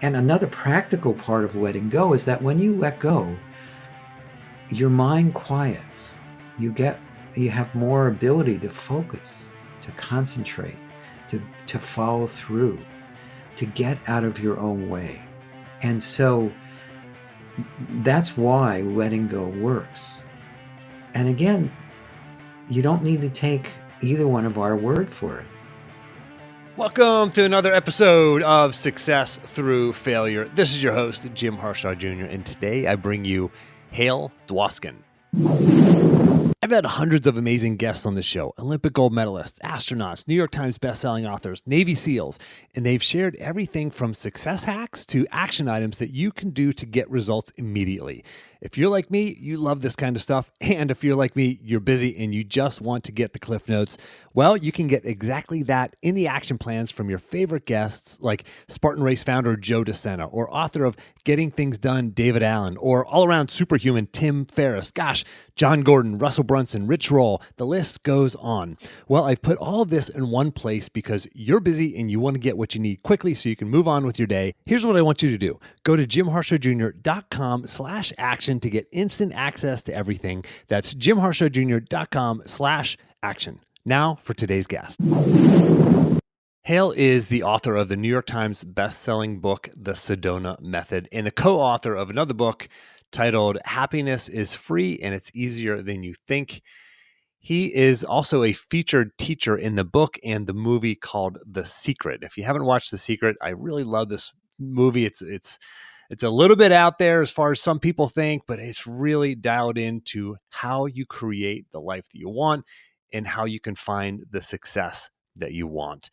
And another practical part of letting go is that when you let go, your mind quiets. You get you have more ability to focus, to concentrate, to follow through, to get out of your own way. And so that's why letting go works. And again, you don't need to take either one of our word for it. Welcome to another episode of Success Through Failure. This is your host, Jim Harshaw Jr., and today I bring you Hale Dwoskin. I've had hundreds of amazing guests on the show, Olympic gold medalists, astronauts, New York Times bestselling authors, Navy SEALs, and they've shared everything from success hacks to action items that you can do to get results immediately. If you're like me, you love this kind of stuff. And if you're like me, you're busy and you just want to get the Cliff Notes. Well, you can get exactly that in the action plans from your favorite guests like Spartan Race founder Joe DeSena, or author of Getting Things Done, David Allen, or all-around superhuman Tim Ferriss. Gosh, John Gordon, Russell Brunson, Rich Roll, the list goes on. Well, I've put all of this in one place because you're busy and you want to get what you need quickly so you can move on with your day. Here's what I want you to do. Go to jimharshawjr.com/action to get instant access to everything. That's jimharshawjr.com/action. Now for today's guest. Hale is the author of the New York Times best-selling book, The Sedona Method, and the co-author of another book titled Happiness is Free and It's Easier Than You Think. He is also a featured teacher in the book and the movie called The Secret. If you haven't watched The Secret, I really love this movie. It's a little bit out there as far as some people think, but it's really dialed into how you create the life that you want and how you can find the success that you want.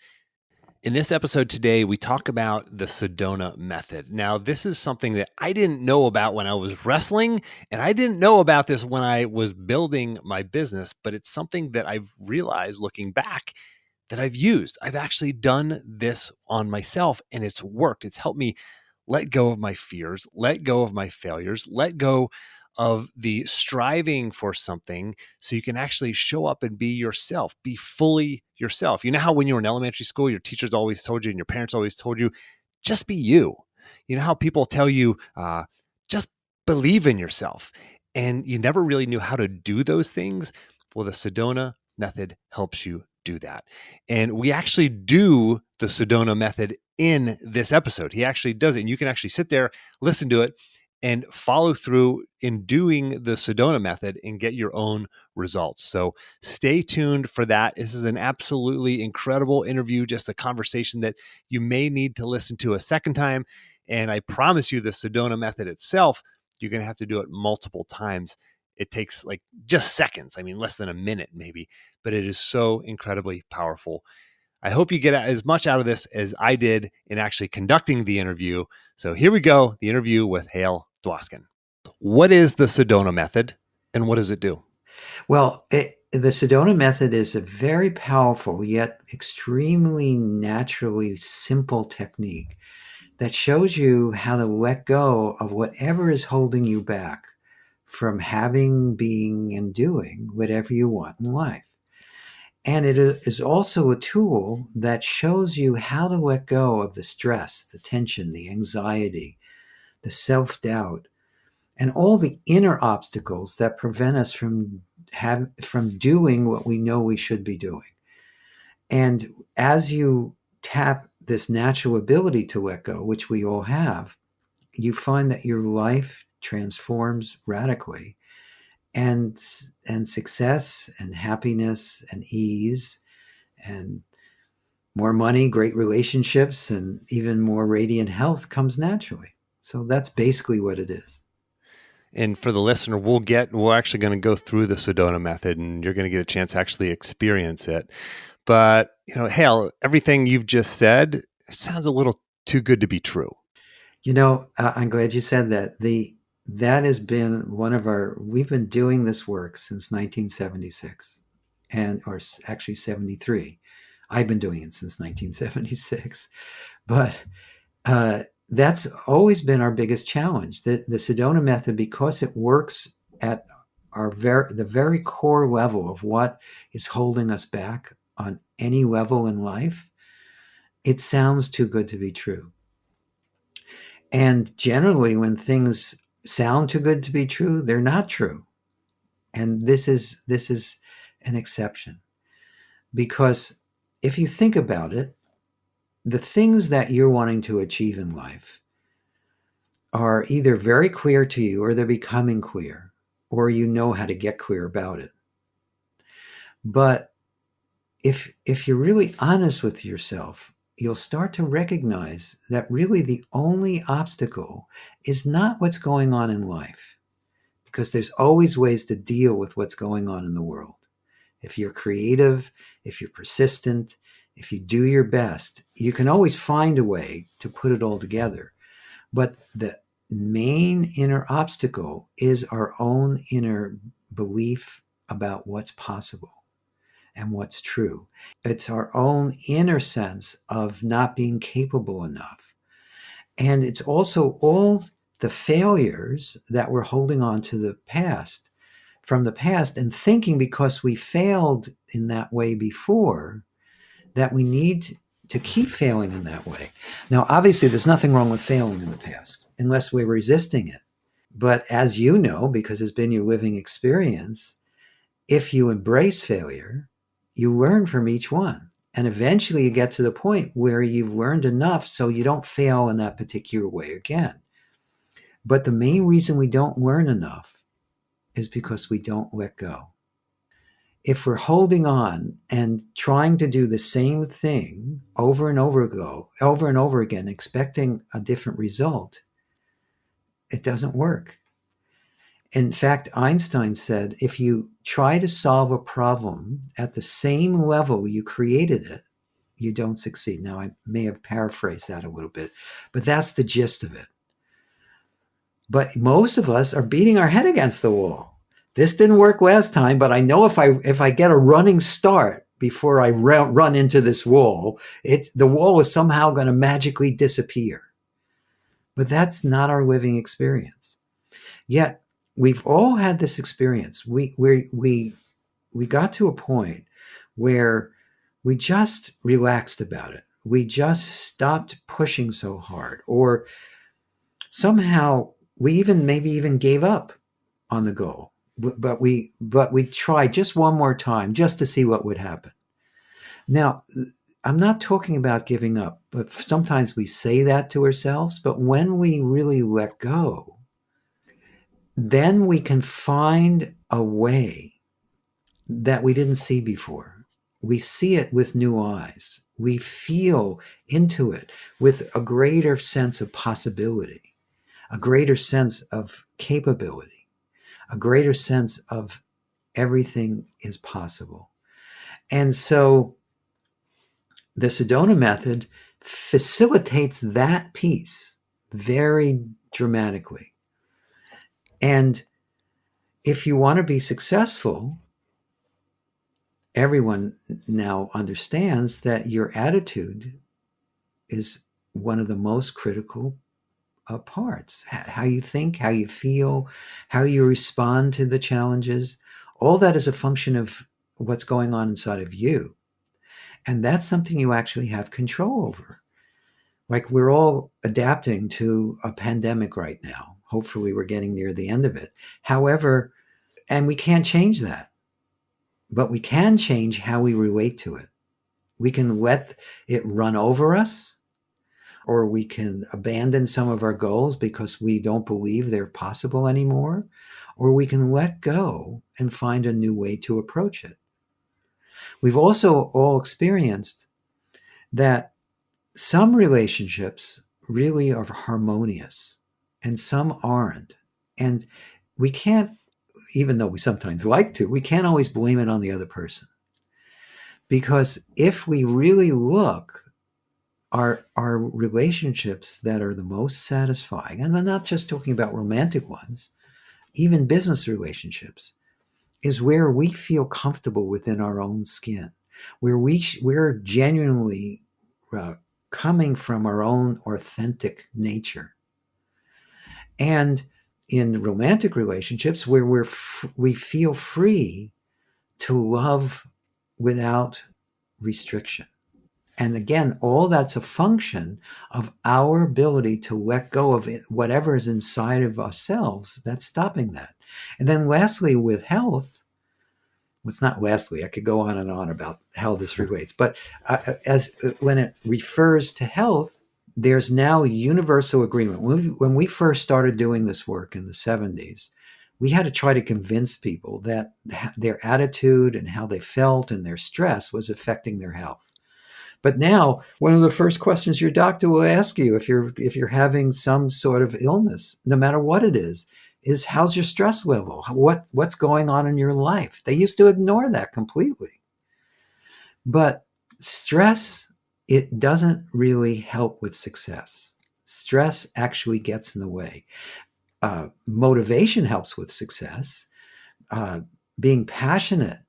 In this episode today, we talk about the Sedona Method. Now, this is something that I didn't know about when I was wrestling, and I didn't know about this when I was building my business, but it's something that I've realized looking back that I've used. I've actually done this on myself, and it's worked. It's helped me let go of my fears, let go of my failures, let go of the striving for something so you can actually show up and be yourself, be fully yourself. You know how when you were in elementary school, your teachers always told you and your parents always told you, just be you. You know how people tell you, just believe in yourself. And you never really knew how to do those things. Well, the Sedona Method helps you do that. And we actually do the Sedona Method in this episode. He actually does it. And you can actually sit there, listen to it, and follow through in doing the Sedona Method and get your own results. So stay tuned for that. This is an absolutely incredible interview, just a conversation that you may need to listen to a second time. And I promise you the Sedona Method itself, you're going to have to do it multiple times. It takes like just seconds. I mean, less than a minute maybe, but it is so incredibly powerful. I hope you get as much out of this as I did in actually conducting the interview. So here we go, the interview with Hale Dwoskin. What is the Sedona Method and what does it do? Well, the Sedona Method is a very powerful yet extremely naturally simple technique that shows you how to let go of whatever is holding you back from having, being, and doing whatever you want in life. And it is also a tool that shows you how to let go of the stress, the tension, the anxiety, the self-doubt, and all the inner obstacles that prevent us from doing what we know we should be doing. And as you tap this natural ability to let go, which we all have, you find that your life transforms radically. And success and happiness and ease and more money, great relationships, and even more radiant health comes naturally. So that's basically what it is. And for the listener, we're actually going to go through the Sedona Method and you're going to get a chance to actually experience it. But, Hale, everything you've just said, it sounds a little too good to be true. I'm glad you said that. That has been we've been doing this work since 1976 or actually 73. I've been doing it since 1976, but that's always been our biggest challenge. The Sedona Method, because it works at the very core level of what is holding us back on any level in life, it sounds too good to be true. And generally, when things sound too good to be true, they're not true. And this is an exception, because if you think about it, the things that you're wanting to achieve in life are either very clear to you, or they're becoming clear, or you know how to get clear about it. But if you're really honest with yourself, you'll start to recognize that really the only obstacle is not what's going on in life, because there's always ways to deal with what's going on in the world. If you're creative, if you're persistent, if you do your best, you can always find a way to put it all together. But the main inner obstacle is our own inner belief about what's possible and what's true. It's our own inner sense of not being capable enough. And it's also all the failures that we're holding on to the past, from the past, and thinking because we failed in that way before, that we need to keep failing in that way. Now, obviously, there's nothing wrong with failing in the past unless we're resisting it. But as you know, because it's been your living experience, if you embrace failure, you learn from each one. And eventually you get to the point where you've learned enough so you don't fail in that particular way again. But the main reason we don't learn enough is because we don't let go. If we're holding on and trying to do the same thing over and over again, expecting a different result, it doesn't work. In fact, Einstein said, if you try to solve a problem at the same level you created it, you don't succeed. Now, I may have paraphrased that a little bit, but that's the gist of it. But most of us are beating our head against the wall. This didn't work last time, but I know if I get a running start before I run into this wall, the wall is somehow going to magically disappear. But that's not our living experience. Yet we've all had this experience. We got to a point where we just relaxed about it. We just stopped pushing so hard, or somehow we maybe even gave up on the goal. But we tried just one more time just to see what would happen. Now, I'm not talking about giving up, but sometimes we say that to ourselves. But when we really let go, then we can find a way that we didn't see before. We see it with new eyes. We feel into it with a greater sense of possibility, a greater sense of capability, a greater sense of everything is possible. And so the Sedona Method facilitates that piece very dramatically. And if you want to be successful, everyone now understands that your attitude is one of the most critical parts. How you think, how you feel, how you respond to the challenges, all that is a function of what's going on inside of you. And that's something you actually have control over. Like, we're all adapting to a pandemic right now. Hopefully we're getting near the end of it. However, and we can't change that, but we can change how we relate to it. We can let it run over us, or we can abandon some of our goals because we don't believe they're possible anymore, or we can let go and find a new way to approach it. We've also all experienced that some relationships really are harmonious and some aren't. And we can't, even though we sometimes like to, we can't always blame it on the other person. Because if we really look, our relationships that are the most satisfying, and I'm not just talking about romantic ones, even business relationships, is where we feel comfortable within our own skin, where we're genuinely coming from our own authentic nature. And in romantic relationships, where we feel free to love without restriction. And again, all that's a function of our ability to let go of it, whatever is inside of ourselves that's stopping that. And then lastly, with health, well, it's not lastly, I could go on and on about how this relates, but when it refers to health, there's now universal agreement. When we first started doing this work in the 70s, we had to try to convince people that their attitude and how they felt and their stress was affecting their health. But now, one of the first questions your doctor will ask you if you're having some sort of illness, no matter what it is how's your stress level? What's going on in your life? They used to ignore that completely. But stress, it doesn't really help with success. Stress actually gets in the way. Motivation helps with success. Being passionate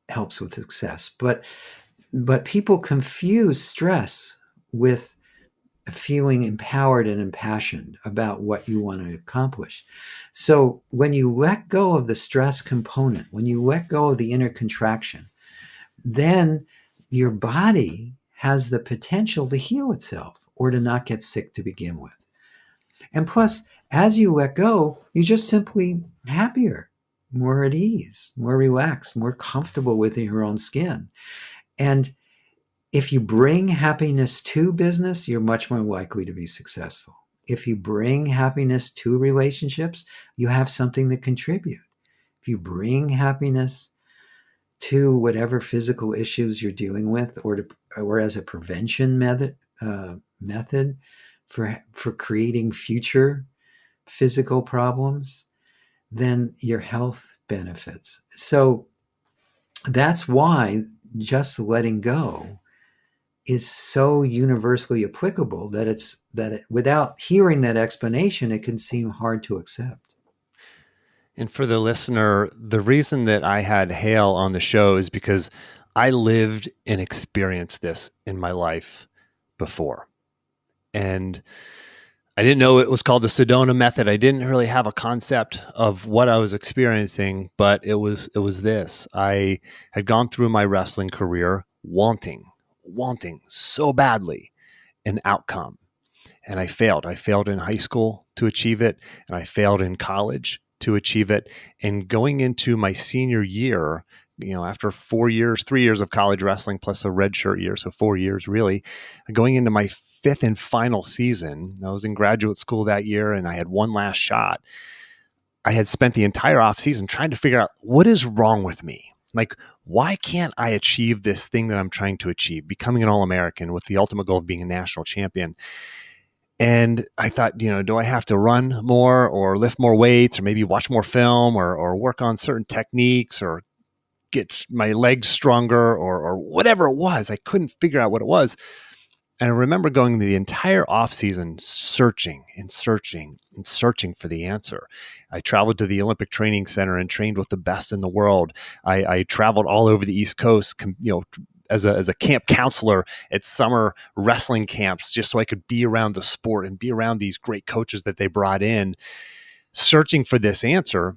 helps with success. But people confuse stress with feeling empowered and impassioned about what you want to accomplish. So when you let go of the stress component, when you let go of the inner contraction, then your body has the potential to heal itself or to not get sick to begin with. And plus, as you let go, you're just simply happier, more at ease, more relaxed, more comfortable within your own skin. And if you bring happiness to business, you're much more likely to be successful. If you bring happiness to relationships, you have something to contribute. If you bring happiness to whatever physical issues you're dealing with, or as a prevention method for creating future physical problems, then your health benefits. So that's why just letting go is so universally applicable that without hearing that explanation, it can seem hard to accept. And for the listener, the reason that I had Hale on the show is because I lived and experienced this in my life before. And I didn't know it was called the Sedona Method. I didn't really have a concept of what I was experiencing, but it was this. I had gone through my wrestling career wanting so badly an outcome. And I failed. I failed in high school to achieve it, and I failed in college to achieve it. And going into my senior year, after 3 years of college wrestling plus a redshirt year, so 4 years really, going into my fifth and final season, I was in graduate school that year, and I had one last shot. I had spent the entire off season trying to figure out what is wrong with me. Like, why can't I achieve this thing that I'm trying to achieve, becoming an All-American with the ultimate goal of being a national champion? And I thought, do I have to run more or lift more weights or maybe watch more film or work on certain techniques or get my legs stronger or whatever it was? I couldn't figure out what it was. And I remember going the entire off season searching for the answer. I traveled to the Olympic Training Center and trained with the best in the world. I traveled all over the East Coast, as a camp counselor at summer wrestling camps, just so I could be around the sport and be around these great coaches that they brought in, searching for this answer.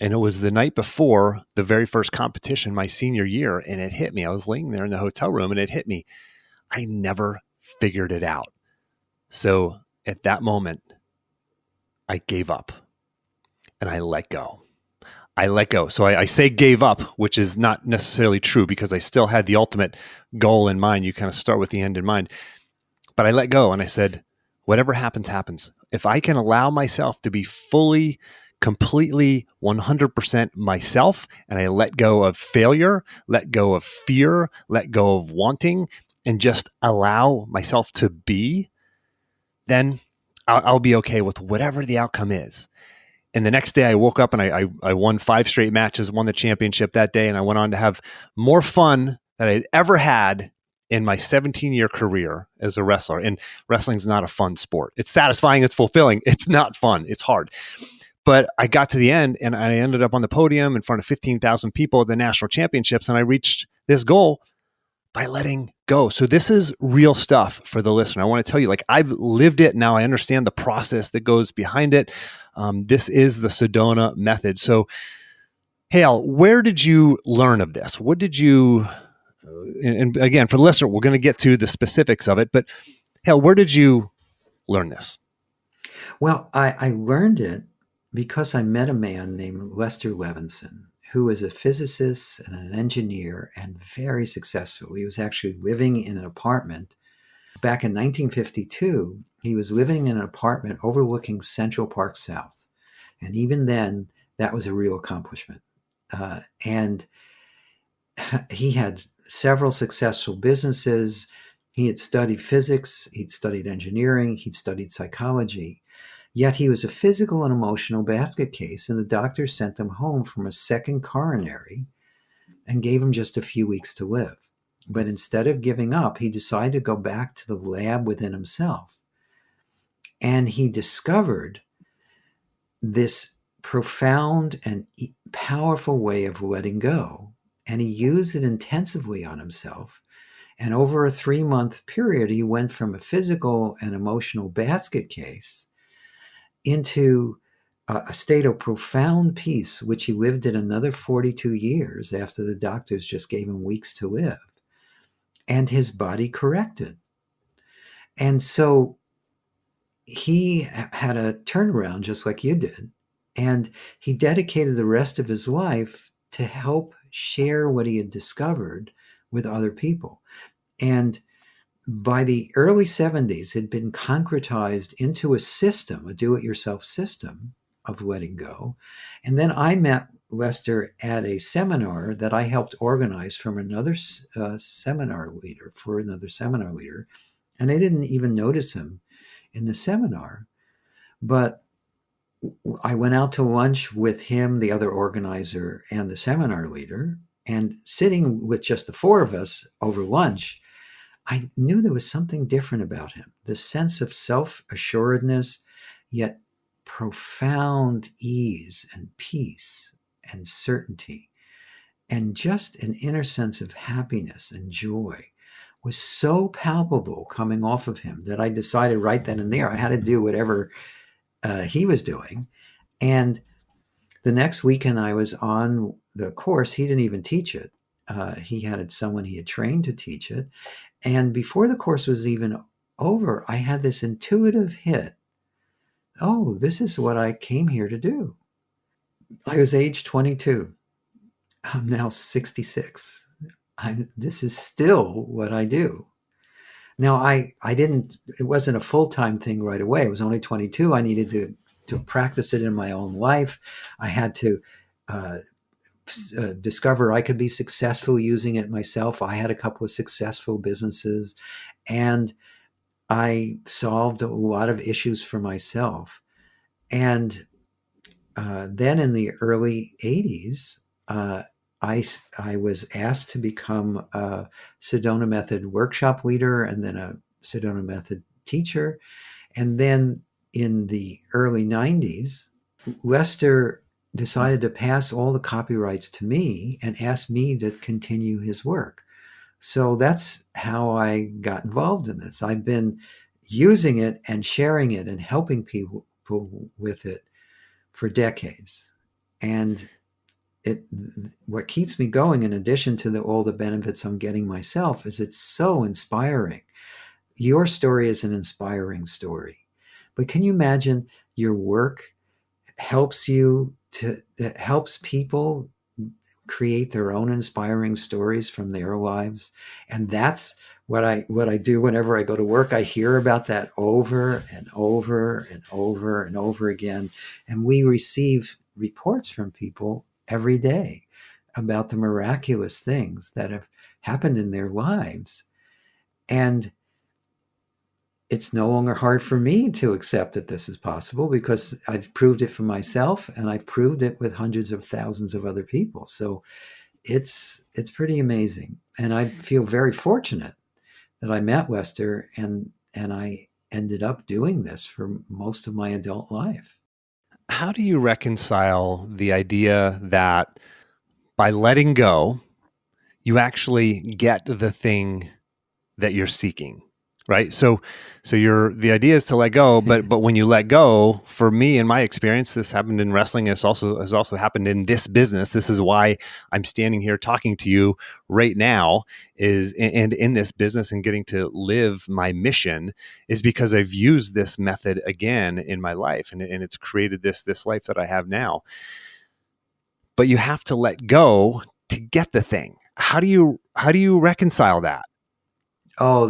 And it was the night before the very first competition, my senior year, and it hit me. I was laying there in the hotel room and it hit me. I never figured it out. So at that moment, I gave up and I let go. So I say gave up, which is not necessarily true because I still had the ultimate goal in mind. You kind of start with the end in mind. But I let go and I said, whatever happens, happens. If I can allow myself to be fully, completely, 100% myself, and I let go of failure, let go of fear, let go of wanting, and just allow myself to be, then I'll be okay with whatever the outcome is. And the next day I woke up and I won 5 straight matches, won the championship that day. And I went on to have more fun than I'd ever had in my 17-year career as a wrestler. And wrestling's not a fun sport. It's satisfying. It's fulfilling. It's not fun. It's hard. But I got to the end and I ended up on the podium in front of 15,000 people at the national championships. And I reached this goal by letting go. So this is real stuff for the listener. I want to tell you, I've lived it. Now I understand the process that goes behind it. This is the Sedona Method. So, Hale, where did you learn of this? What did you and again, for the listener, we're going to get to the specifics of it, but Hale, where did you learn this? Well, I learned it because I met a man named Lester Levinson, who is a physicist and an engineer and very successful. He was actually living in an apartment. Back in 1952, he was living in an apartment overlooking Central Park South. And even then, that was a real accomplishment. And he had several successful businesses. He had studied physics, he'd studied engineering, he'd studied psychology. Yet he was a physical and emotional basket case, and the doctor sent him home from a second coronary and gave him just a few weeks to live. But instead of giving up, he decided to go back to the lab within himself. And he discovered this profound and powerful way of letting go. And he used it intensively on himself. And over a 3-month period, he went from a physical and emotional basket case into a state of profound peace, which he lived in another 42 years after the doctors just gave him weeks to live. And his body corrected. And so he had a turnaround just like you did. And he dedicated the rest of his life to help share what he had discovered with other people. And by the early 70s, it had been concretized into a system, a do-it-yourself system of letting go. And then I met Lester at a seminar that I helped organize from another seminar leader. And I didn't even notice him in the seminar. But I went out to lunch with him, the other organizer, and the seminar leader. And sitting with just the four of us over lunch, I knew there was something different about him. The sense of self-assuredness, yet profound ease and peace and certainty, and just an inner sense of happiness and joy was so palpable coming off of him that I decided right then and there I had to do whatever he was doing. And the next weekend I was on the course, he didn't even teach it. He had someone he had trained to teach it. And before the course was even over, I had this intuitive hit. Oh, this is what I came here to do. I was age 22. I'm now 66. This is still what I do. Now, it wasn't a full-time thing right away. It was only 22. I needed to practice it in my own life. I had to discover I could be successful using it myself. I had a couple of successful businesses, and I solved a lot of issues for myself. And then in the early 80s, I was asked to become a Sedona Method workshop leader and then a Sedona Method teacher. And then in the early 90s, Lester decided to pass all the copyrights to me and asked me to continue his work. So that's how I got involved in this. I've been using it and sharing it and helping people with it for decades. And what keeps me going, in addition to all the benefits I'm getting myself, is it's so inspiring. Your story is an inspiring story. But can you imagine your work helps people create their own inspiring stories from their lives? And that's what I do whenever I go to work. I hear about that over and over and over and over again. And we receive reports from people every day about the miraculous things that have happened in their lives. And it's no longer hard for me to accept that this is possible because I've proved it for myself and I've proved it with hundreds of thousands of other people. So it's pretty amazing. And I feel very fortunate that I met Lester and I ended up doing this for most of my adult life. How do you reconcile the idea that by letting go, you actually get the thing that you're seeking? Right. So the idea is to let go, but when you let go, for me, in my experience, this happened in wrestling. Has also happened in this business. This is why I'm standing here talking to you right now, and in this business and getting to live my mission, is because I've used this method again in my life, and it's created this life that I have now. But you have to let go to get the thing. How do you reconcile that? Oh,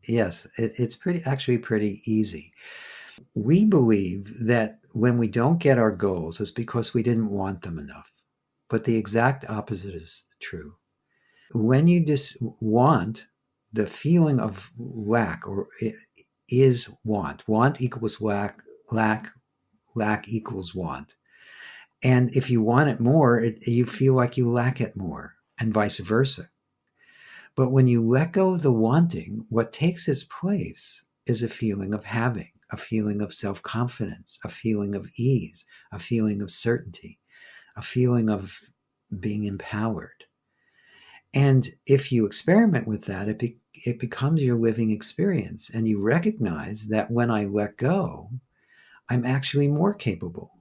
yes, it's actually pretty easy. We believe that when we don't get our goals, it's because we didn't want them enough. But the exact opposite is true. When you just want, the feeling of lack is want. Want equals lack, lack equals want. And if you want it more, you feel like you lack it more, and vice versa. But when you let go of the wanting, what takes its place is a feeling of having, a feeling of self confidence, a feeling of ease, a feeling of certainty, a feeling of being empowered. And if you experiment with that, it becomes your living experience. And you recognize that when I let go, I'm actually more capable.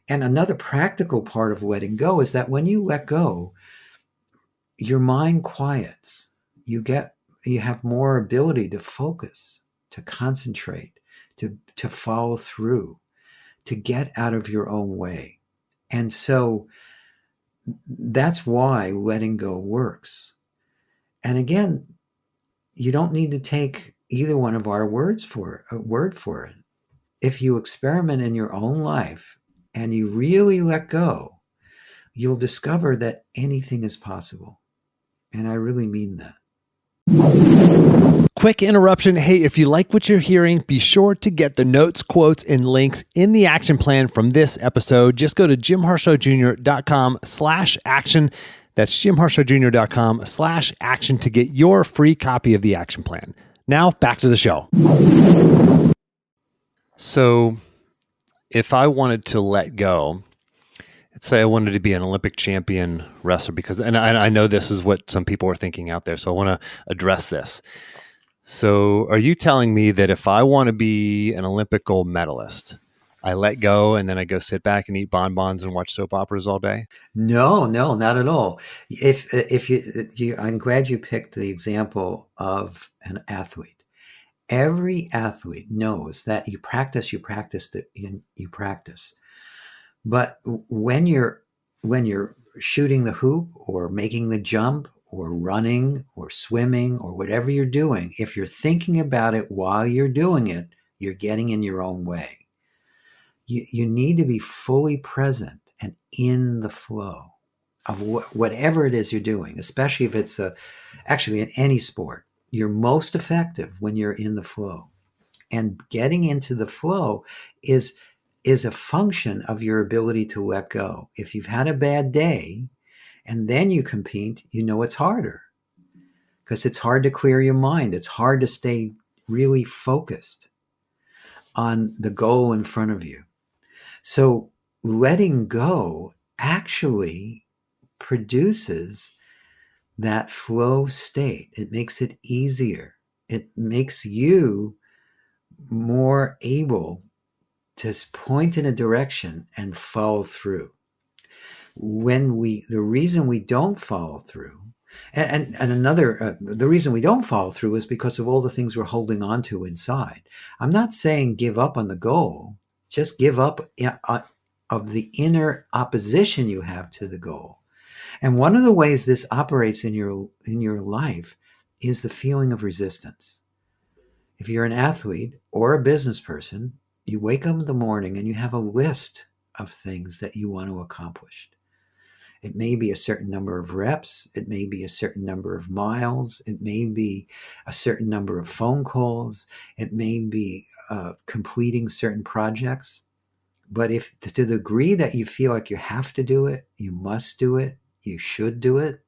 And another practical part of letting go is that when you let go, your mind quiets. You have more ability to focus, to concentrate, to follow through, to get out of your own way. And so that's why letting go works. And again, you don't need to take either one of our word for it. If you experiment in your own life and you really let go, you'll discover that anything is possible. And I really mean that. Quick interruption. Hey, if you like what you're hearing, be sure to get the notes, quotes, and links in the action plan from this episode. Just go to jimharshawjr.com/action. That's jimharshawjr.com/action to get your free copy of the action plan. Now back to the show. So if I wanted to let go, let's say I wanted to be an Olympic champion wrestler, because, and I know this is what some people are thinking out there, so I want to address this. So are you telling me that if I want to be an Olympic gold medalist, I let go and then I go sit back and eat bonbons and watch soap operas all day? No, no, not at all. If I'm glad you picked the example of an athlete. Every athlete knows that you practice. But when you're shooting the hoop or making the jump or running or swimming or whatever you're doing, if you're thinking about it while you're doing it, you're getting in your own way. You need to be fully present and in the flow of whatever it is you're doing, especially if it's actually in any sport. You're most effective when you're in the flow. And getting into the flow is is a function of your ability to let go. If you've had a bad day and then you compete, you know it's harder because it's hard to clear your mind. It's hard to stay really focused on the goal in front of you. So letting go actually produces that flow state. It makes it easier. It makes you more able to point in a direction and follow through. The reason we don't follow through, and another, the reason we don't follow through is because of all the things we're holding on to inside. I'm not saying give up on the goal, just give up of the inner opposition you have to the goal. And one of the ways this operates in your life is the feeling of resistance. If you're an athlete or a business person, you wake up in the morning and you have a list of things that you want to accomplish. It may be a certain number of reps. It may be a certain number of miles. It may be a certain number of phone calls. It may be completing certain projects. But if to the degree that you feel like you have to do it, you must do it, you should do it,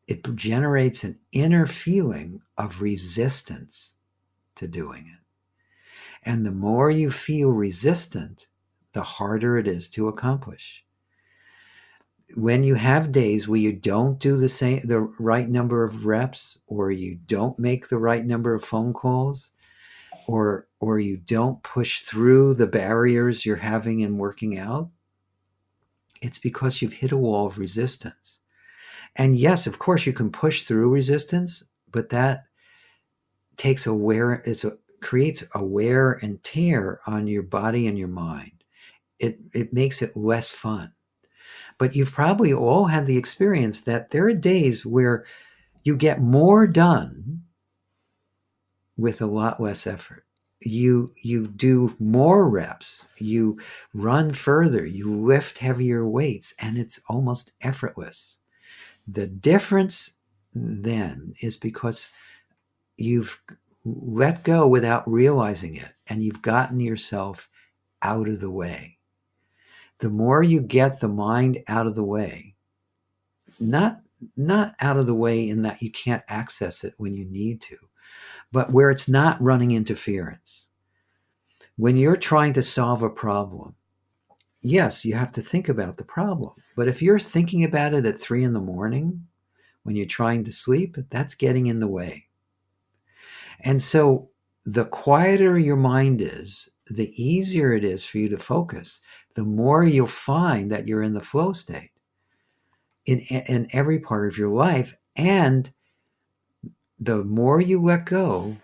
it generates an inner feeling of resistance to doing it. And the more you feel resistant, the harder it is to accomplish. when you have days where you don't do the right number of reps, or you don't make the right number of phone calls, or you don't push through the barriers you're having in working out, it's because you've hit a wall of resistance. And yes, of course you can push through resistance, but that creates a wear and tear on your body and your mind. It makes it less fun. But you've probably all had the experience that there are days where you get more done with a lot less effort. You do more reps, you run further, you lift heavier weights, and it's almost effortless. The difference then is because you've let go without realizing it, and you've gotten yourself out of the way. The more you get the mind out of the way, not out of the way in that you can't access it when you need to, but where it's not running interference. When you're trying to solve a problem, yes, you have to think about the problem. But if you're thinking about it at 3 a.m. when you're trying to sleep, that's getting in the way. And so the quieter your mind is, the easier it is for you to focus, the more you'll find that you're in the flow state in every part of your life. And the more you let go,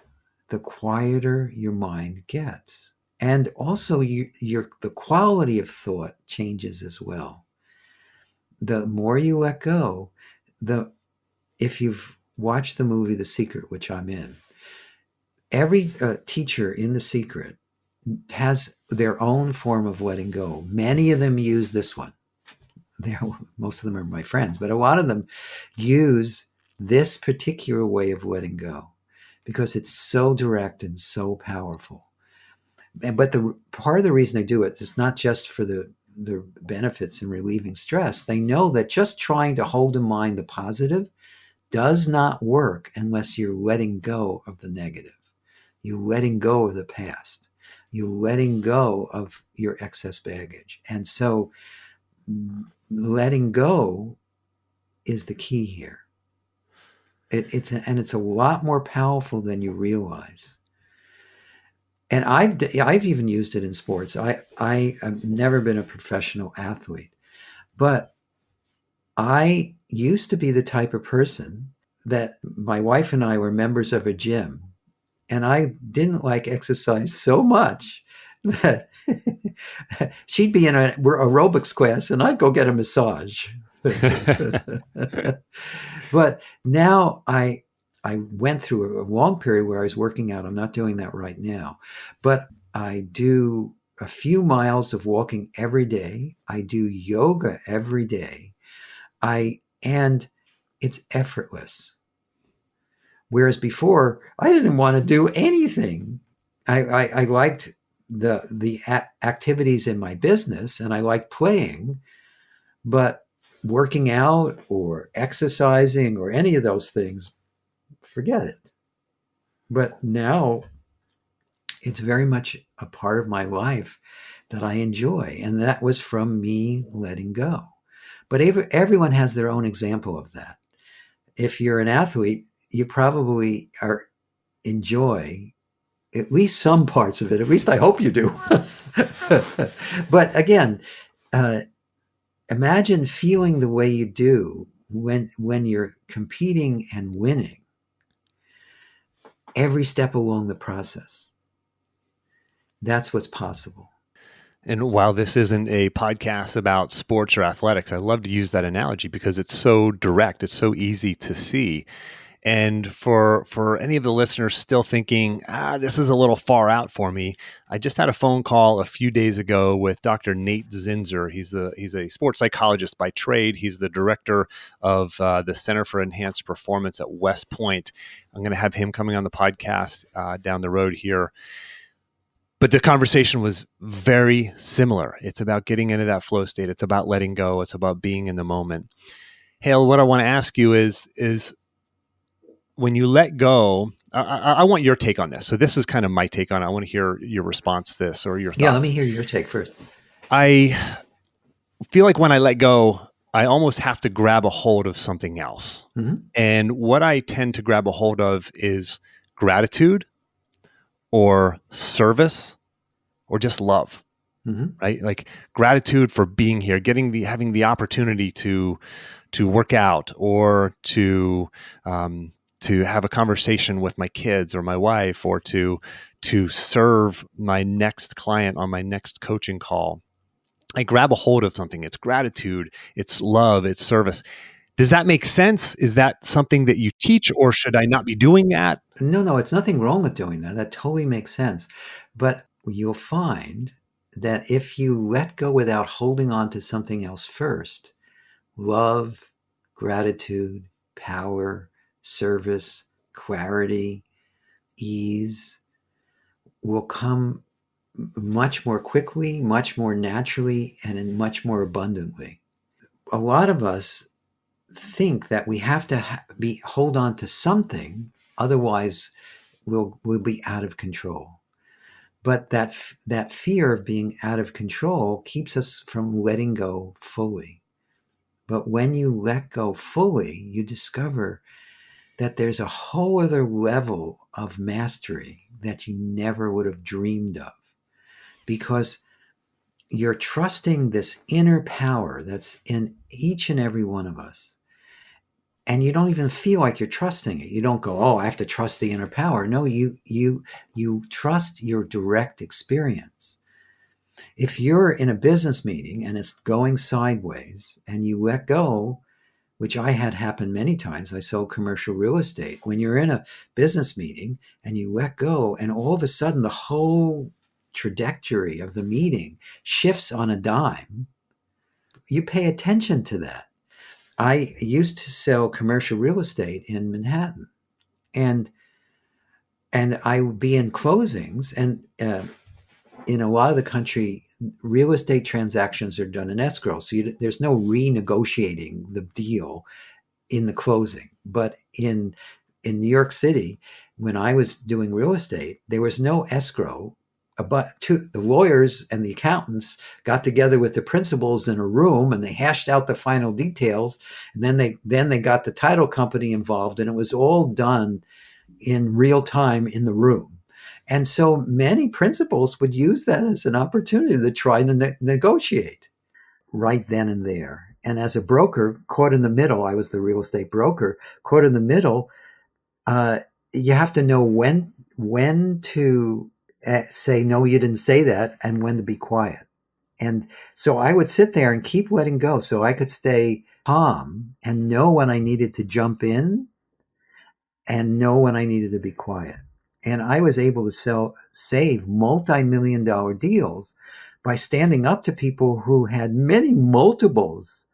the quieter your mind gets. And also the quality of thought changes as well. The more you let go, if you've watched the movie The Secret, which I'm in, every teacher in The Secret has their own form of letting go. Many of them use this one. Most of them are my friends, but a lot of them use this particular way of letting go because it's so direct and so powerful. But the part of the reason they do it is not just for the benefits in relieving stress. They know that just trying to hold in mind the positive does not work unless you're letting go of the negative. You're letting go of the past. You're letting go of your excess baggage. And so letting go is the key here. It's a lot more powerful than you realize. And I've even used it in sports. I have never been a professional athlete, but I used to be the type of person that my wife and I were members of a gym, and I didn't like exercise so much that she'd be in an aerobics class and I'd go get a massage. But now I went through a long period where I was working out. I'm not doing that right now, but I do a few miles of walking every day. I do yoga every day. And it's effortless. Whereas before, I didn't want to do anything. I liked the activities in my business, and I liked playing, but working out or exercising or any of those things, forget it. But now it's very much a part of my life that I enjoy, and that was from me letting go. But everyone has their own example of that. If you're an athlete, you probably enjoy at least some parts of it. At least I hope you do. But again, imagine feeling the way you do when you're competing and winning every step along the process. That's what's possible. And while this isn't a podcast about sports or athletics, I love to use that analogy because it's so direct. It's so easy to see. And for any of the listeners still thinking, this is a little far out for me, I just had a phone call a few days ago with Dr. Nate Zinzer. He's a sports psychologist by trade. He's the director of the Center for Enhanced Performance at West Point. I'm going to have him coming on the podcast down the road here. But the conversation was very similar. It's about getting into that flow state. It's about letting go. It's about being in the moment. Hale, what I want to ask you is when you let go, I want your take on this. So this is kind of my take on it. I want to hear your response to this or your thoughts. Yeah, let me hear your take first. I feel like when I let go, I almost have to grab a hold of something else. Mm-hmm. And what I tend to grab a hold of is gratitude or service or just love, Mm-hmm. right? Like gratitude for being here, having the opportunity to work out or to have a conversation with my kids or my wife, or to serve my next client on my next coaching call. I grab a hold of something. It's gratitude, it's love, it's service. Does that make sense? Is that something that you teach, or should I not be doing that? No, it's nothing wrong with doing that. That totally makes sense. But you'll find that if you let go without holding on to something else first, love, gratitude, power, service, clarity, ease will come much more quickly, much more naturally, and in much more abundantly. A lot of us think that we have to hold on to something, otherwise we'll be out of control. But that fear of being out of control keeps us from letting go fully. But when you let go fully, you discover that there's a whole other level of mastery that you never would have dreamed of, because you're trusting this inner power that's in each and every one of us. And you don't even feel like you're trusting it. You don't go, "Oh, I have to trust the inner power." No, you trust your direct experience. If you're in a business meeting and it's going sideways and you let go, which I had happen many times. I sold commercial real estate. When you're in a business meeting and you let go, and all of a sudden the whole trajectory of the meeting shifts on a dime, you pay attention to that. I used to sell commercial real estate in Manhattan, and I would be in closings, and in a lot of the country, real estate transactions are done in escrow, so there's no renegotiating the deal in the closing. But in New York City, when I was doing real estate, there was no escrow. But the lawyers and the accountants got together with the principals in a room and they hashed out the final details. And then they got the title company involved, and it was all done in real time in the room. And so many principals would use that as an opportunity to try to negotiate right then and there. And as a broker, caught in the middle, I was the real estate broker, caught in the middle. Uh, you have to know when to say no, you didn't say that, and when to be quiet. And so I would sit there and keep letting go, so I could stay calm and know when I needed to jump in and know when I needed to be quiet. And I was able to save multi-million-dollar deals by standing up to people who had many multiples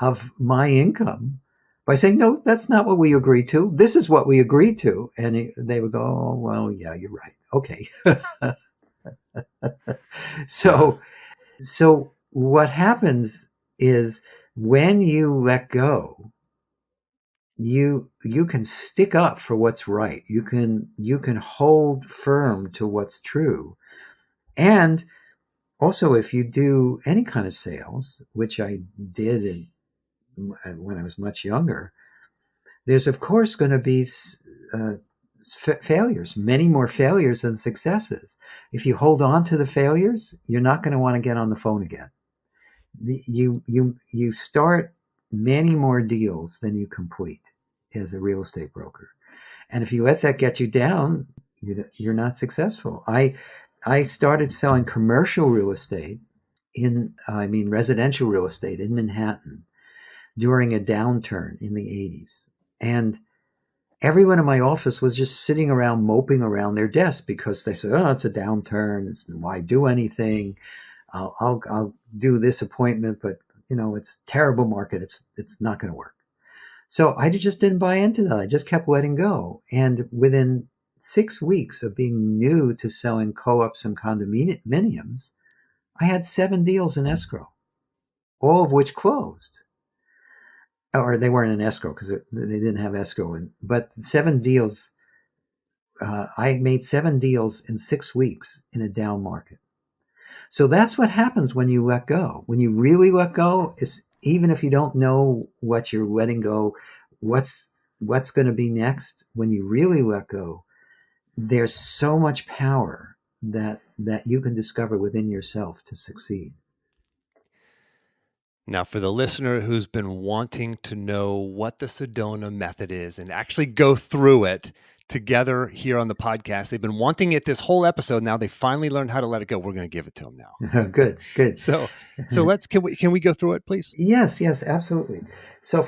of my income, by saying, "No, that's not what we agreed to. This is what we agreed to." And they would go, "Oh, well, yeah, you're right. Okay." Yeah. so, so what happens is, when you let go, you can stick up for what's right. You can hold firm to what's true. And also, if you do any kind of sales, which I did when I was much younger, there's of course going to be uh, failures, many more failures than successes. If you hold on to the failures, you're not going to want to get on the phone again. You start many more deals than you complete as a real estate broker. And if you let that get you down, you're not successful. I started selling commercial real estate residential real estate in Manhattan during a downturn in the 80s. And everyone in my office was just sitting around moping around their desk because they said, "Oh, it's a downturn. Why do anything? I'll do this appointment, but it's a terrible market. It's not going to work." So I just didn't buy into that. I just kept letting go. And within 6 weeks of being new to selling co-ops and condominiums, I had 7 deals in escrow, all of which closed. Or they weren't in escrow because they didn't have escrow. But 7 deals, I made 7 deals in 6 weeks in a down market. So that's what happens when you let go. When you really let go, even if you don't know what you're letting go, what's going to be next when you really let go, there's so much power that you can discover within yourself to succeed. Now, for the listener who's been wanting to know what the Sedona Method is and actually go through it together here on the podcast, they've been wanting it this whole episode. Now they finally learned how to let it go. We're going to give it to them now. Good. So can we go through it, please? Yes, absolutely. So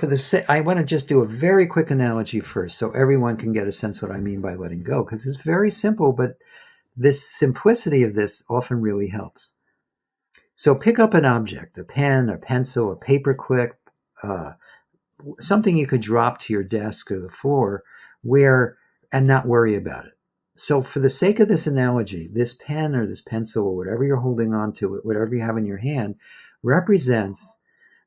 I want to just do a very quick analogy first, so everyone can get a sense what I mean by letting go, because it's very simple, but this simplicity of this often really helps. So pick up an object, a pen, a pencil, a paperclip, something you could drop to your desk or the floor, and not worry about it. So for the sake of this analogy, this pen or this pencil or whatever you're holding on to, whatever you have in your hand, represents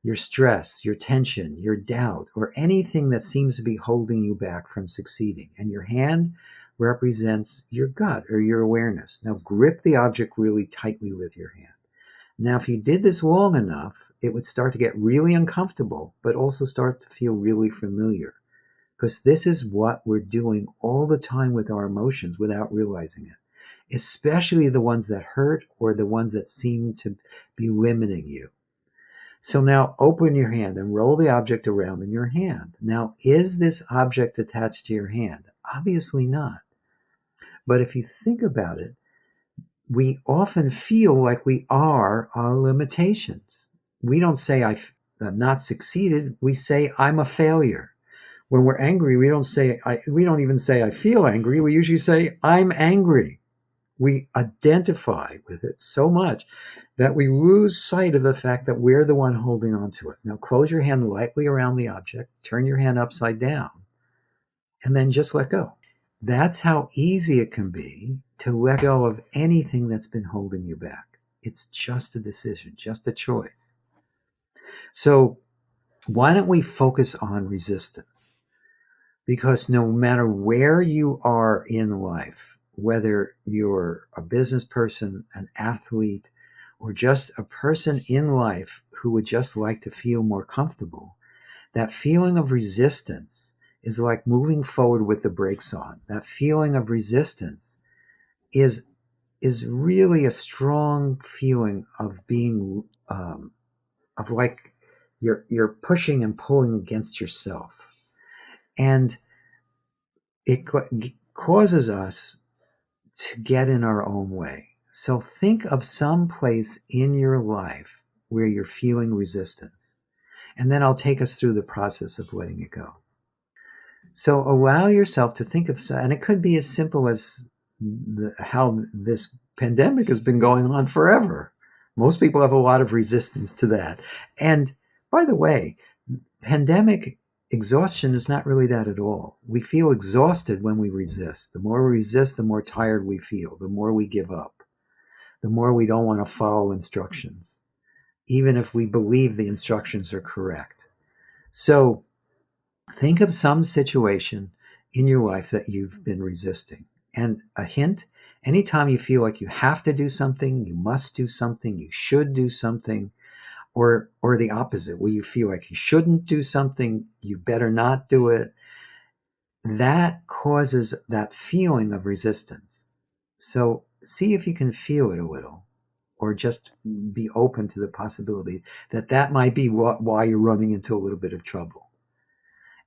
your stress, your tension, your doubt, or anything that seems to be holding you back from succeeding. And your hand represents your gut or your awareness. Now grip the object really tightly with your hand. Now, if you did this long enough, it would start to get really uncomfortable, but also start to feel really familiar. Because this is what we're doing all the time with our emotions without realizing it, especially the ones that hurt or the ones that seem to be limiting you. So now open your hand and roll the object around in your hand. Now, is this object attached to your hand? Obviously not. But if you think about it, we often feel like we are our limitations. We don't say I've not succeeded. We say I'm a failure. When we're angry, we don't even say I feel angry. We usually say I'm angry. We identify with it so much that we lose sight of the fact that we're the one holding on to it. Now close your hand lightly around the object, turn your hand upside down, and then just let go. That's how easy it can be to let go of anything that's been holding you back. It's just a decision, just a choice. So why don't we focus on resistance? Because no matter where you are in life, whether you're a business person, an athlete, or just a person in life who would just like to feel more comfortable, that feeling of resistance is like moving forward with the brakes on. That feeling of resistance is really a strong feeling of being of like you're pushing and pulling against yourself, and it causes us to get in our own way. So think of some place in your life where you're feeling resistance, and then I'll take us through the process of letting it go. So allow yourself to think of, and it could be as simple as how this pandemic has been going on forever. Most people have a lot of resistance to that. And by the way, pandemic exhaustion is not really that at all. We feel exhausted when we resist. The more we resist, the more tired we feel, the more we give up, the more we don't want to follow instructions, even if we believe the instructions are correct. So think of some situation in your life that you've been resisting. And a hint, anytime you feel like you have to do something, you must do something, you should do something, or the opposite, where you feel like you shouldn't do something, you better not do it, that causes that feeling of resistance. So see if you can feel it a little, or just be open to the possibility that might be why you're running into a little bit of trouble.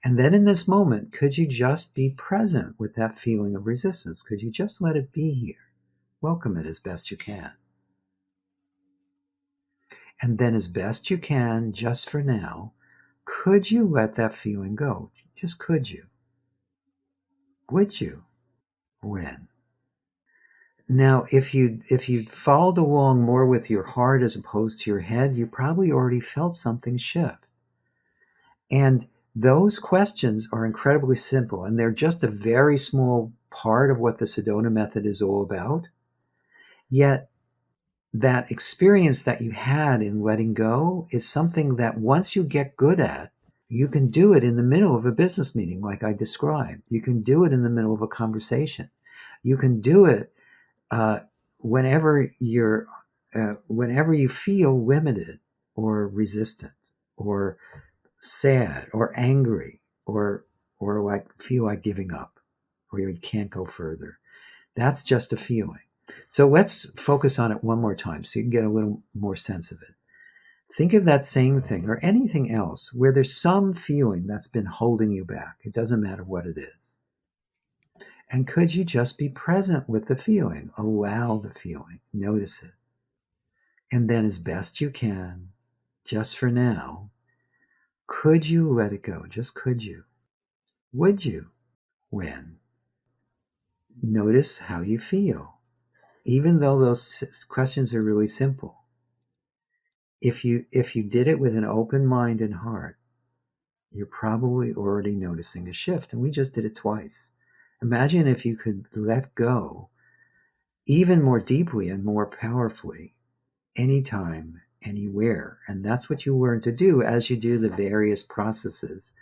And then in this moment, could you just be present with that feeling of resistance? Could you just let it be here? Welcome it as best you can. And then as best you can, just for now, could you let that feeling go? Just could you? Would you? When? Now, if you followed along more with your heart as opposed to your head, you probably already felt something shift. And those questions are incredibly simple, and they're just a very small part of what the Sedona Method is all about. Yet, that experience that you had in letting go is something that once you get good at, you can do it in the middle of a business meeting, like I described. You can do it in the middle of a conversation. You can do it whenever you feel limited or resistant or sad or angry or like feel like giving up or you can't go further. That's just a feeling. So let's focus on it one more time so you can get a little more sense of it. Think of that same thing or anything else where there's some feeling that's been holding you back. It doesn't matter what it is. And could you just be present with the feeling? Allow the feeling. Notice it. And then as best you can, just for now, could you let it go? Just could you? Would you? When? Notice how you feel. Even though those questions are really simple. If you did it with an open mind and heart, you're probably already noticing a shift. And we just did it twice. Imagine if you could let go even more deeply and more powerfully anytime, anywhere. And that's what you learn to do as you do the various processes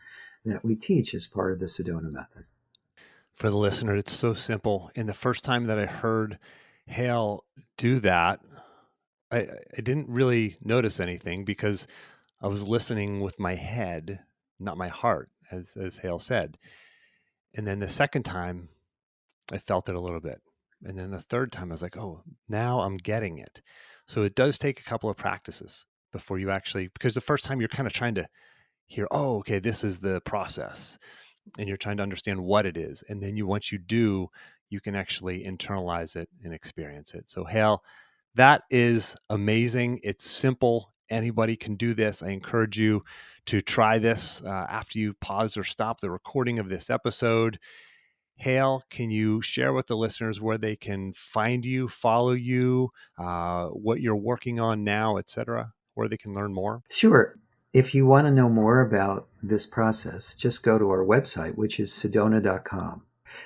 that we teach as part of the Sedona Method. For the listener, it's so simple. And the first time that I heard Hale do that, I didn't really notice anything because I was listening with my head, not my heart, as Hale said. And then the second time, I felt it a little bit. And then the third time, I was like, oh, now I'm getting it. So it does take a couple of practices before you actually, because the first time you're kind of trying to hear, oh, okay, this is the process. And you're trying to understand what it is. And then once you do, you can actually internalize it and experience it. So Hale, that is amazing. It's simple. Anybody can do this. I encourage you to try this after you pause or stop the recording of this episode. Hale, can you share with the listeners where they can find you, follow you, what you're working on now, etc., where they can learn more? Sure. If you want to know more about this process, just go to our website, which is sedona.com.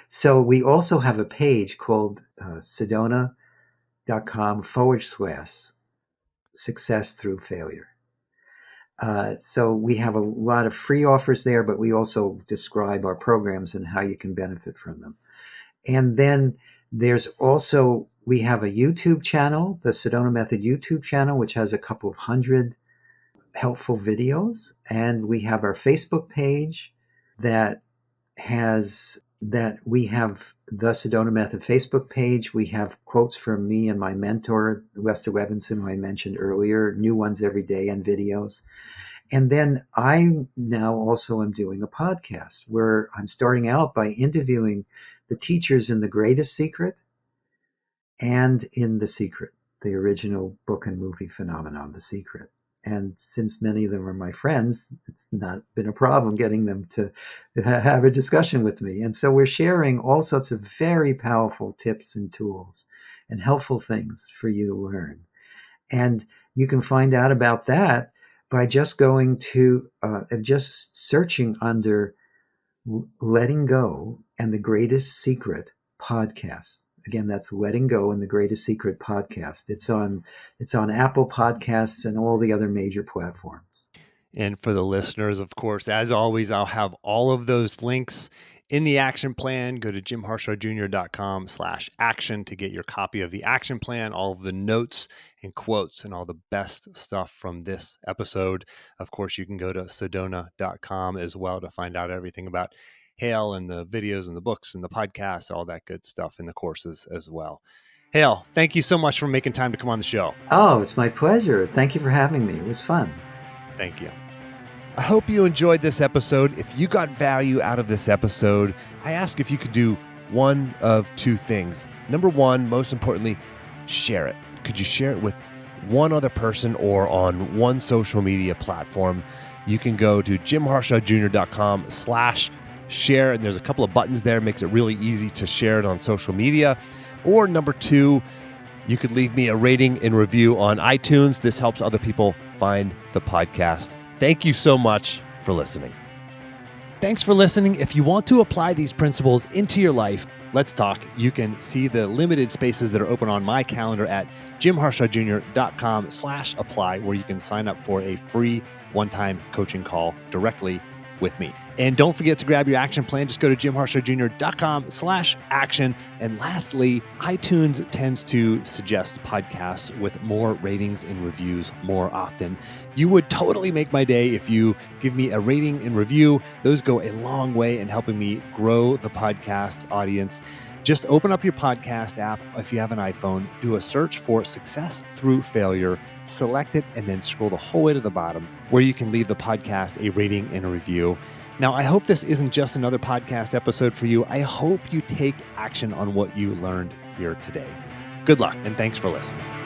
So we also have a page called sedona.com/success through failure. So we have a lot of free offers there, but we also describe our programs and how you can benefit from them. And then there's also, we have a YouTube channel, the Sedona Method YouTube channel, which has a couple of hundred helpful videos. And we have our Facebook page that we have the Sedona Method Facebook page. We have quotes from me and my mentor, Lester Levinson, who I mentioned earlier, new ones every day and videos. And then I now also am doing a podcast where I'm starting out by interviewing the teachers in The Greatest Secret and in The Secret, the original book and movie phenomenon, The Secret. And since many of them are my friends, it's not been a problem getting them to have a discussion with me. And so we're sharing all sorts of very powerful tips and tools and helpful things for you to learn. And you can find out about that by just going to, just searching under Letting Go and The Greatest Secret podcast. Again, that's Letting Go and The Greatest Secret podcast. It's on Apple Podcasts and all the other major platforms. And for the listeners, of course, as always, I'll have all of those links in the action plan. Go to jimharshawjr.com/action to get your copy of the action plan, all of the notes and quotes and all the best stuff from this episode. Of course, you can go to sedona.com as well to find out everything about Hale and the videos and the books and the podcasts, all that good stuff in the courses as well. Hale, thank you so much for making time to come on the show. Oh, it's my pleasure. Thank you for having me. It was fun. Thank you. I hope you enjoyed this episode. If you got value out of this episode, I ask if you could do one of two things. Number one, most importantly, share it. Could you share it with one other person or on one social media platform? You can go to jimharshawjr.com/share, and there's a couple of buttons there. Makes it really easy to share it on social media. Or number two, you could leave me a rating and review on iTunes. This helps other people find the podcast. Thank you so much for listening. Thanks for listening. If you want to apply these principles into your life, let's talk. You can see the limited spaces that are open on my calendar at jimharshawjr.com/apply, where you can sign up for a free one-time coaching call directly with me. And don't forget to grab your action plan. Just go to jimharshawjr.com/action. And lastly, iTunes tends to suggest podcasts with more ratings and reviews more often. You would totally make my day if you give me a rating and review. Those go a long way in helping me grow the podcast audience. Just open up your podcast app. If you have an iPhone, do a search for Success Through Failure, select it, and then scroll the whole way to the bottom where you can leave the podcast a rating and a review. Now, I hope this isn't just another podcast episode for you. I hope you take action on what you learned here today. Good luck, and thanks for listening.